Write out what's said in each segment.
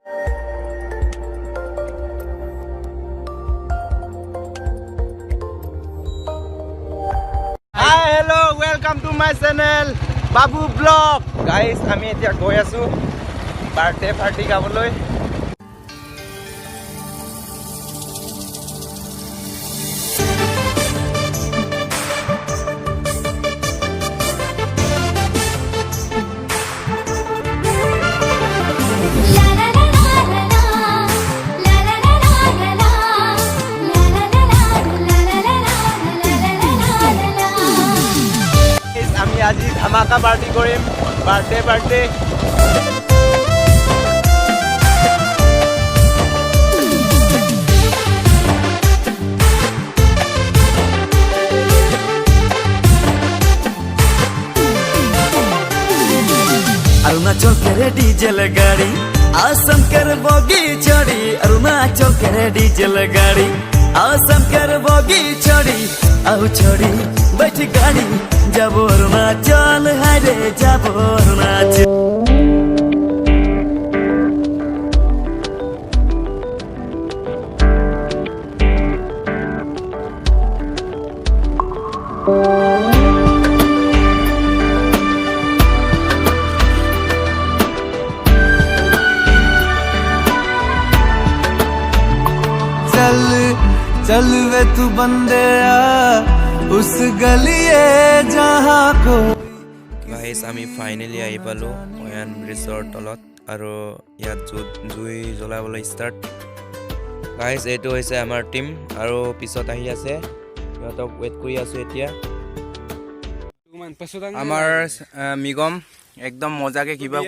Hi, hello, welcome to my channel, Babu Vlog. Guys, আমি এতিয়া গৈ আছো বাৰ্থডে পাৰ্টি খাবলৈ। আজি ধামাকা পাৰ্টি কৰিম বাৰ্থডে अरुणाचल के डीजल गाड़ी आसम कर बोगी चढ़ी अरुणाचल के डीजल गाड़ी आसम कर बोगी चढ़ी आओ चढ़ी बैठ गाड़ी जब अरुणाचल हरे जब अरुणाचल चल वे तू बंदे उस गलिए जहाँ को গাইস আমি ফাইনালি আহি পালো অয়ান ব্ৰিজৰ তলত আৰু ইয়াত জুই জ্বলাবলৈ ষ্টাৰ্ট। গাইস এইটো হৈছে আমাৰ টিম আৰু পিছত আহি আছে সিহঁতক ৱেট কৰি আছো এতিয়া। আমাৰ মিগম একদম মজাকে কিবা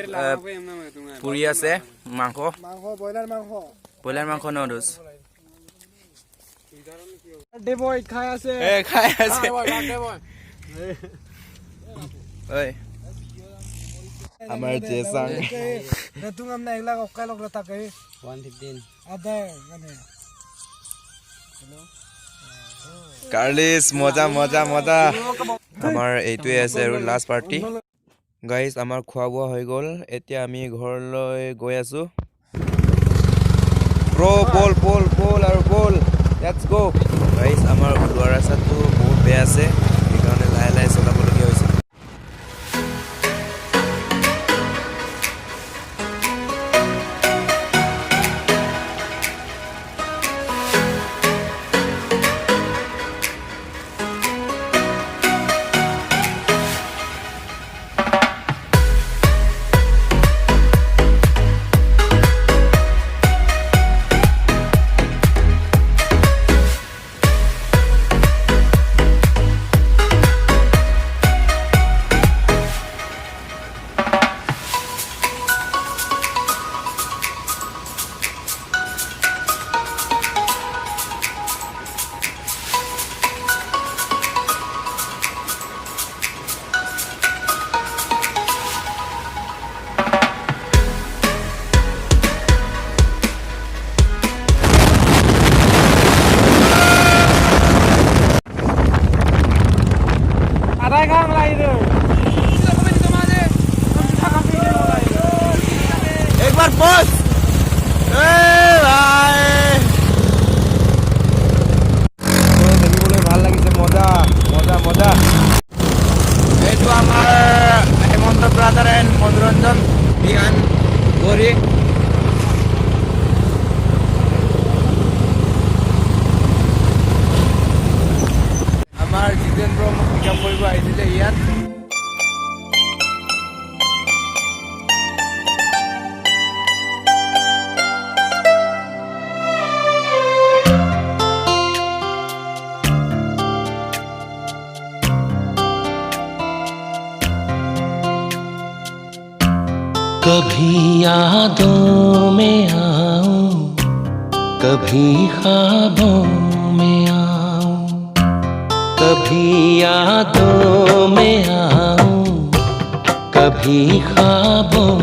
পুৰি আছে মাংস ব্ৰইলাৰ মাংস নদুস দেবই খাই আছে ওই আমার jesang তুম আমনা একলা অকাই লগলা থাকে 115 আদা মানে karlis মজা আমাৰ এইটোৱে আছে আৰু লাষ্ট পাৰ্টি। গাইস আমাৰ খোৱা বোৱা হৈ গ'ল, এতিয়া আমি ঘৰলৈ গৈ আছো। ব্ৰো বল আৰু বল লেটস গো। গাইস আমাৰ ওলোৱা ৰাস্তাটো বহুত বেয়া আছে, সেইকাৰণে লাহে চলাবলগীয়া হৈছে। एक बार बस দেখিবলৈ ভাল লাগিছে, মজা। এইটো আমাৰ হেমন্ত ব্ৰাদাৰ এণ্ড মনোৰঞ্জন বিহান গৰি আমাৰ জিতেন্দ্ৰ মোক পিকআপ কৰিব আহিছিলে ইয়াত। कभी यादों में आऊं, कभी ख्वाबों में आऊं, कभी यादों में आऊं, कभी ख्वाबों